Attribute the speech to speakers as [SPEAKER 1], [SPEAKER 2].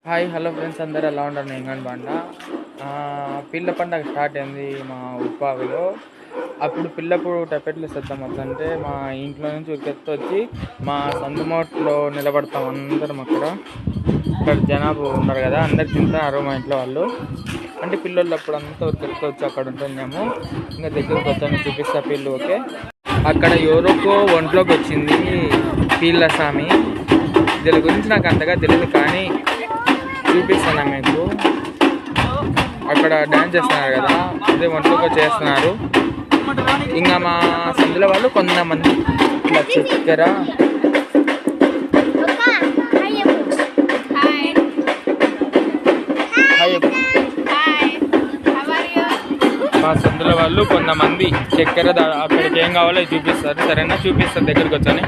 [SPEAKER 1] Hi hello friends అందరూ ఎలా ఉన్నారు? నేను కానీ బండ పిల్ల పండగ స్టార్ట్ అయింది మా ఉప్పావిలో. అప్పుడు పిల్లకు టెపెట్లు ఇస్తాం అంటే మా ఇంట్లో నుంచి వచ్చి మా సందుమోట్లో నిలబడతాం అందరం. అక్కడ జనాభా ఉన్నారు కదా, అందరు తింటారు మా ఇంట్లో వాళ్ళు. అంటే పిల్లలు అప్పుడు అంతా వచ్చి అక్కడ ఉంటున్నాము. ఇంకా దగ్గరకు వచ్చాను చూపిస్తా పిల్లు. ఓకే, అక్కడ ఎవరికో ఒంట్లోకి వచ్చింది పీళ్ళ స్వామి. దీని గురించి నాకు అంతగా తెలియదు కానీ చూపిస్తాను మీకు. అక్కడ డ్యాన్స్ చేస్తున్నారు కదా, అదే ఒంట్లోకి చేస్తున్నారు. ఇంకా మా సందులో వాళ్ళు కొంతమంది ఇట్లా చక్కెర మా సందులో వాళ్ళు కొంతమంది చక్కెర అక్కడికి ఏం కావాలో చూపిస్తారు. సరేనా, చూపిస్తారు దగ్గరికి వచ్చాను.